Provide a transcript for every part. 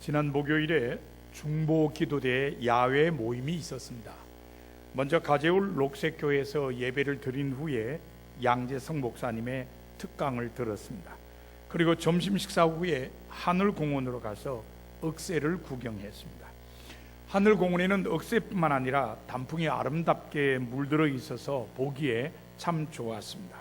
지난 목요일에 중보기도대 야외 모임이 있었습니다. 먼저 가재울 녹색교회에서 예배를 드린 후에 양재성 목사님의 특강을 들었습니다. 그리고 점심 식사 후에 하늘공원으로 가서 억새를 구경했습니다. 하늘공원에는 억새뿐만 아니라 단풍이 아름답게 물들어 있어서 보기에 참 좋았습니다.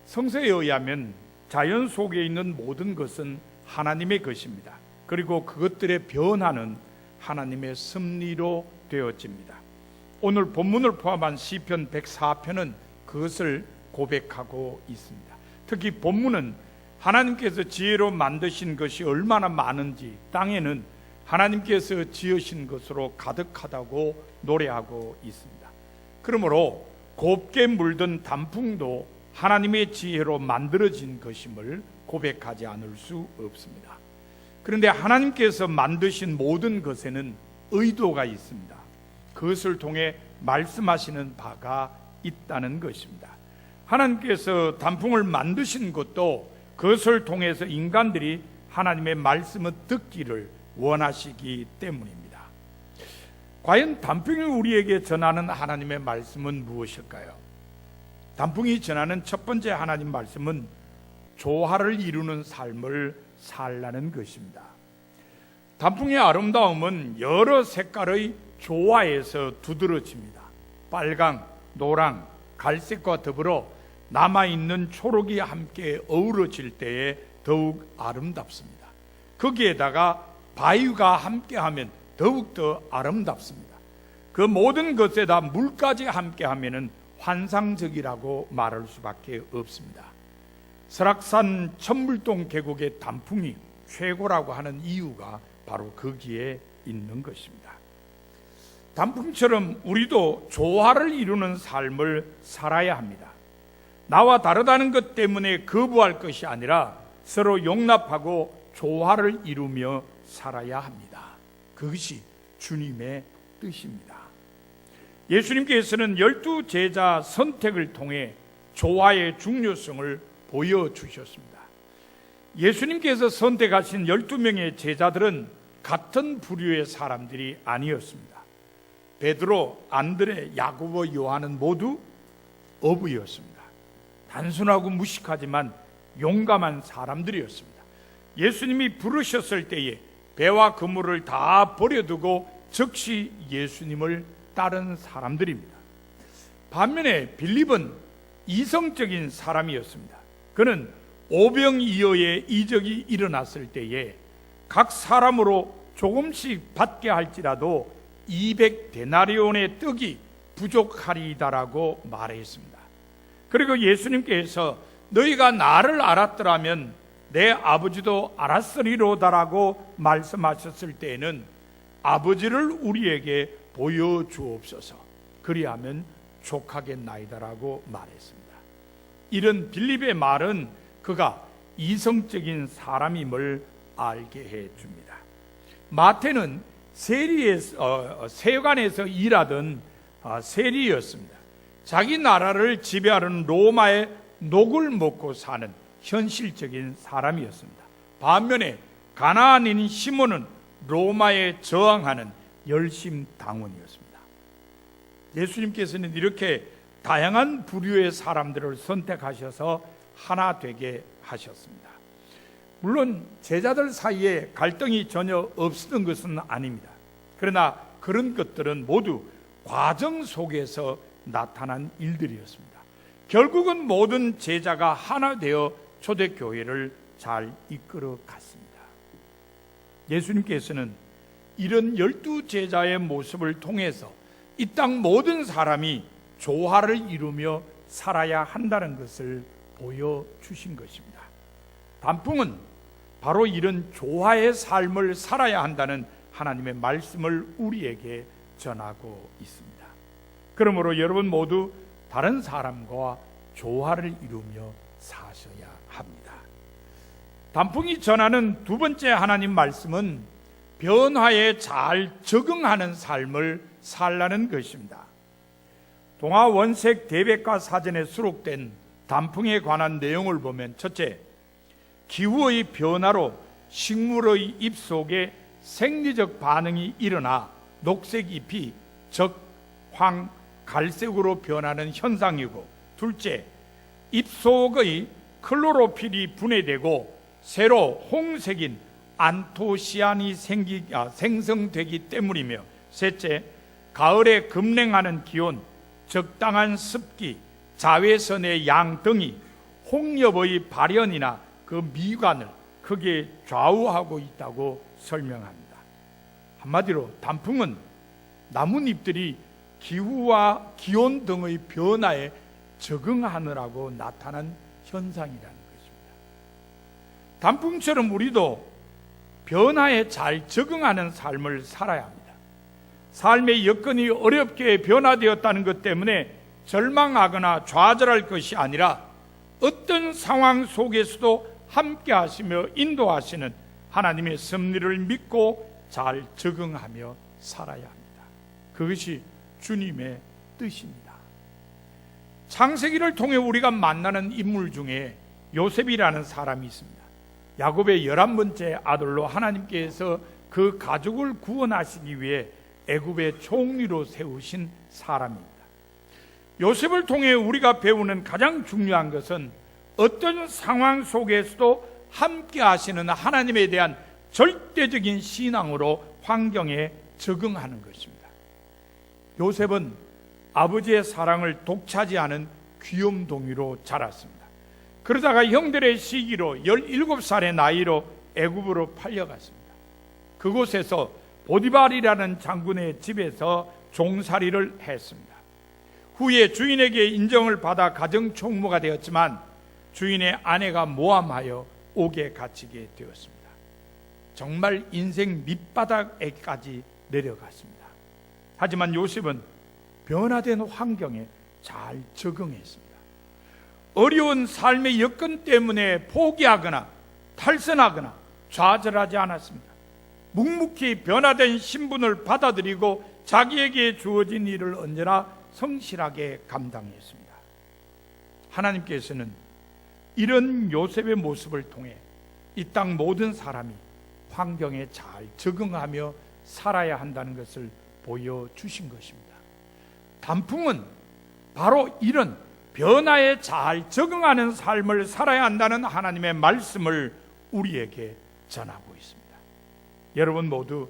성서에 의하면 자연 속에 있는 모든 것은 하나님의 것입니다. 그리고 그것들의 변화는 하나님의 섭리로 되어집니다. 오늘 본문을 포함한 시편 104편은 그것을 고백하고 있습니다. 특히 본문은 하나님께서 지혜로 만드신 것이 얼마나 많은지, 땅에는 하나님께서 지으신 것으로 가득하다고 노래하고 있습니다. 그러므로 곱게 물든 단풍도 하나님의 지혜로 만들어진 것임을 고백하지 않을 수 없습니다. 그런데 하나님께서 만드신 모든 것에는 의도가 있습니다. 그것을 통해 말씀하시는 바가 있다는 것입니다. 하나님께서 단풍을 만드신 것도 그것을 통해서 인간들이 하나님의 말씀을 듣기를 원하시기 때문입니다. 과연 단풍이 우리에게 전하는 하나님의 말씀은 무엇일까요? 단풍이 전하는 첫 번째 하나님 말씀은 조화를 이루는 삶을 살라는 것입니다. 단풍의 아름다움은 여러 색깔의 조화에서 두드러집니다. 빨강, 노랑, 갈색과 더불어 남아있는 초록이 함께 어우러질 때에 더욱 아름답습니다. 거기에다가 바위가 함께하면 더욱더 아름답습니다. 그 모든 것에다 물까지 함께하면 환상적이라고 말할 수밖에 없습니다. 설악산 천물동 계곡의 단풍이 최고라고 하는 이유가 바로 거기에 있는 것입니다. 단풍처럼 우리도 조화를 이루는 삶을 살아야 합니다. 나와 다르다는 것 때문에 거부할 것이 아니라 서로 용납하고 조화를 이루며 살아야 합니다. 그것이 주님의 뜻입니다. 예수님께서는 12 제자 선택을 통해 조화의 중요성을 보여주셨습니다. 예수님께서 선택하신 12명의 제자들은 같은 부류의 사람들이 아니었습니다. 베드로, 안드레, 야고보, 요한은 모두 어부였습니다. 단순하고 무식하지만 용감한 사람들이었습니다. 예수님이 부르셨을 때에 배와 그물을 다 버려두고 즉시 예수님을 따른 사람들입니다. 반면에 빌립은 이성적인 사람이었습니다. 그는 오병이어의 이적이 일어났을 때에 각 사람으로 조금씩 받게 할지라도 200데나리온의 떡이 부족하리다라고 말했습니다. 그리고 예수님께서 너희가 나를 알았더라면 내 아버지도 알았으리로다라고 말씀하셨을 때에는 아버지를 우리에게 보여주옵소서, 그리하면 족하겠나이다라고 말했습니다. 이런 빌립의 말은 그가 이성적인 사람임을 알게 해줍니다. 마태는 세관에서 일하던 세리였습니다. 자기 나라를 지배하는 로마의 녹을 먹고 사는 현실적인 사람이었습니다. 반면에 가나안인 시몬은 로마에 저항하는 열심 당원이었습니다. 예수님께서는 이렇게 다양한 부류의 사람들을 선택하셔서 하나 되게 하셨습니다. 물론 제자들 사이에 갈등이 전혀 없었던 것은 아닙니다. 그러나 그런 것들은 모두 과정 속에서 나타난 일들이었습니다. 결국은 모든 제자가 하나 되어 초대교회를 잘 이끌어 갔습니다. 예수님께서는 이런 12 제자의 모습을 통해서 이 땅 모든 사람이 조화를 이루며 살아야 한다는 것을 보여주신 것입니다. 단풍은 바로 이런 조화의 삶을 살아야 한다는 하나님의 말씀을 우리에게 전하고 있습니다. 그러므로 여러분 모두 다른 사람과 조화를 이루며 사셔야 합니다. 단풍이 전하는 두 번째 하나님 말씀은 변화에 잘 적응하는 삶을 살라는 것입니다. 동화원색 대백과 사전에 수록된 단풍에 관한 내용을 보면 첫째, 기후의 변화로 식물의 잎 속에 생리적 반응이 일어나 녹색 잎이 적, 황, 갈색으로 변하는 현상이고, 둘째, 잎 속의 클로로필이 분해되고 새로 홍색인 안토시안이 생성되기 때문이며, 셋째, 가을에 급냉하는 기온, 적당한 습기, 자외선의 양 등이 홍엽의 발현이나 그 미관을 크게 좌우하고 있다고 설명합니다. 한마디로 단풍은 나뭇잎들이 기후와 기온 등의 변화에 적응하느라고 나타난 현상이라는 것입니다. 단풍처럼 우리도 변화에 잘 적응하는 삶을 살아야 합니다. 삶의 여건이 어렵게 변화되었다는 것 때문에 절망하거나 좌절할 것이 아니라 어떤 상황 속에서도 함께 하시며 인도하시는 하나님의 섭리를 믿고 잘 적응하며 살아야 합니다. 그것이 주님의 뜻입니다. 창세기를 통해 우리가 만나는 인물 중에 요셉이라는 사람이 있습니다. 야곱의 11번째 아들로 하나님께서 그 가족을 구원하시기 위해 애굽의 총리로 세우신 사람입니다. 요셉을 통해 우리가 배우는 가장 중요한 것은 어떤 상황 속에서도 함께 하시는 하나님에 대한 절대적인 신앙으로 환경에 적응하는 것입니다. 요셉은 아버지의 사랑을 독차지하는 귀염둥이로 자랐습니다. 그러다가 형들의 시기로 17살의 나이로 애굽으로 팔려갔습니다. 그곳에서 보디발이라는 장군의 집에서 종살이를 했습니다. 후에 주인에게 인정을 받아 가정총무가 되었지만 주인의 아내가 모함하여 옥에 갇히게 되었습니다. 정말 인생 밑바닥에까지 내려갔습니다. 하지만 요셉은 변화된 환경에 잘 적응했습니다. 어려운 삶의 여건 때문에 포기하거나 탈선하거나 좌절하지 않았습니다. 묵묵히 변화된 신분을 받아들이고 자기에게 주어진 일을 언제나 성실하게 감당했습니다. 하나님께서는 이런 요셉의 모습을 통해 이 땅 모든 사람이 환경에 잘 적응하며 살아야 한다는 것을 보여주신 것입니다. 단풍은 바로 이런 변화에 잘 적응하는 삶을 살아야 한다는 하나님의 말씀을 우리에게 전하고 있습니다. 여러분 모두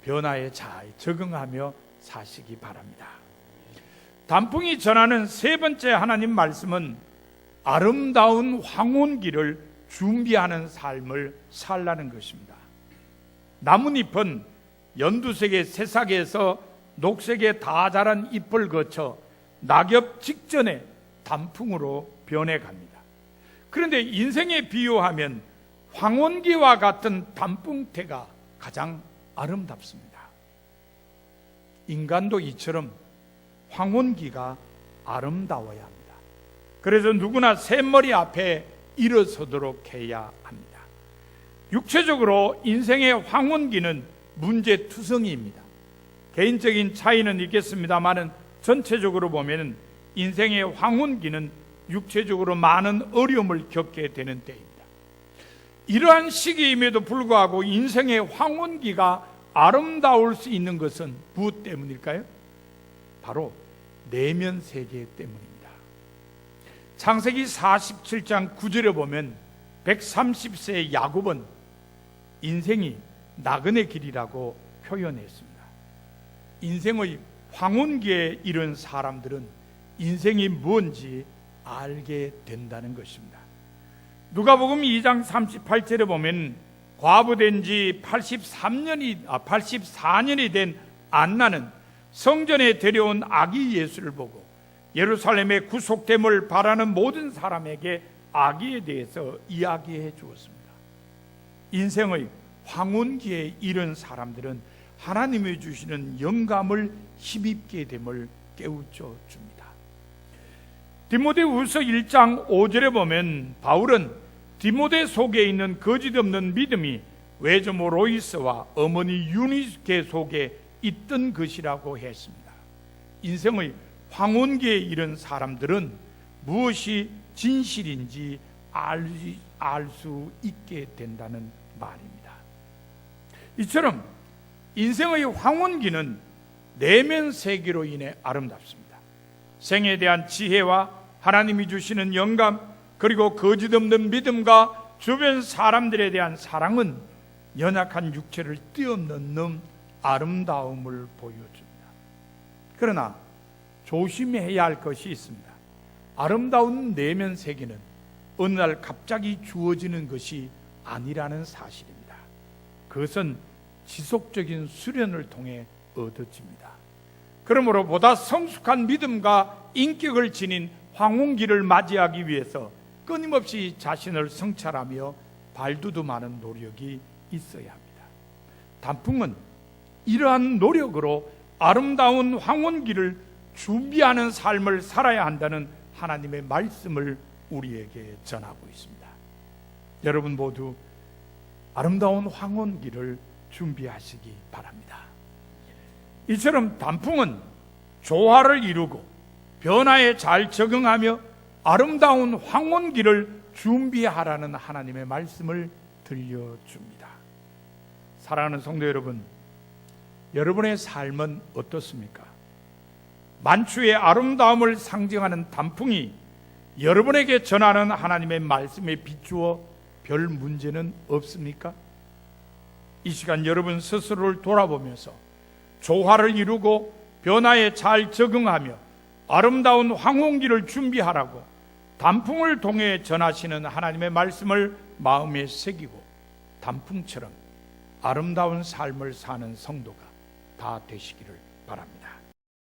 변화에 잘 적응하며 사시기 바랍니다. 단풍이 전하는 세 번째 하나님 말씀은 아름다운 황혼기를 준비하는 삶을 살라는 것입니다. 나뭇잎은 연두색의 새싹에서 녹색의 다 자란 잎을 거쳐 낙엽 직전에 단풍으로 변해갑니다. 그런데 인생에 비유하면 황혼기와 같은 단풍태가 가장 아름답습니다. 인간도 이처럼 황혼기가 아름다워야 합니다. 그래서 누구나 샘머리 앞에 일어서도록 해야 합니다. 육체적으로 인생의 황혼기는 문제투성이입니다. 개인적인 차이는 있겠습니다만 전체적으로 보면 인생의 황혼기는 육체적으로 많은 어려움을 겪게 되는 때입니다. 이러한 시기임에도 불구하고 인생의 황혼기가 아름다울 수 있는 것은 무엇 때문일까요? 바로 내면 세계 때문입니다. 창세기 47장 9절에 보면 130세의 야곱은 인생이 나그네 길이라고 표현했습니다. 인생의 황혼기에 이른 사람들은 인생이 뭔지 알게 된다는 것입니다. 누가복음 2장 38절에 보면 과부된 지 84년이 된 안나는 성전에 데려온 아기 예수를 보고 예루살렘의 구속됨을 바라는 모든 사람에게 아기에 대해서 이야기해 주었습니다. 인생의 황혼기에 이른 사람들은 하나님이 주시는 영감을 힘입게 됨을 깨우쳐 줍니다. 디모데후서 1장 5절에 보면 바울은 디모데 속에 있는 거짓없는 믿음이 외조모 로이스와 어머니 유니게 속에 있던 것이라고 했습니다. 인생의 황혼기에 이른 사람들은 무엇이 진실인지 알 수 있게 된다는 말입니다. 이처럼 인생의 황혼기는 내면 세계로 인해 아름답습니다. 생에 대한 지혜와 하나님이 주시는 영감, 그리고 거짓없는 믿음과 주변 사람들에 대한 사랑은 연약한 육체를 뛰어넘는 아름다움을 보여줍니다. 그러나 조심해야 할 것이 있습니다. 아름다운 내면 세계는 어느 날 갑자기 주어지는 것이 아니라는 사실입니다. 그것은 지속적인 수련을 통해 얻어집니다. 그러므로 보다 성숙한 믿음과 인격을 지닌 황혼기를 맞이하기 위해서 끊임없이 자신을 성찰하며 발돋움하는 노력이 있어야 합니다. 단풍은 이러한 노력으로 아름다운 황혼기를 준비하는 삶을 살아야 한다는 하나님의 말씀을 우리에게 전하고 있습니다. 여러분 모두 아름다운 황혼기를 준비하시기 바랍니다. 이처럼 단풍은 조화를 이루고 변화에 잘 적응하며 아름다운 황혼기를 준비하라는 하나님의 말씀을 들려줍니다. 사랑하는 성도 여러분, 여러분의 삶은 어떻습니까? 만추의 아름다움을 상징하는 단풍이 여러분에게 전하는 하나님의 말씀에 비추어 별 문제는 없습니까? 이 시간 여러분 스스로를 돌아보면서 조화를 이루고 변화에 잘 적응하며 아름다운 황혼기를 준비하라고 단풍을 통해 전하시는 하나님의 말씀을 마음에 새기고 단풍처럼 아름다운 삶을 사는 성도가 다 되시기를 바랍니다.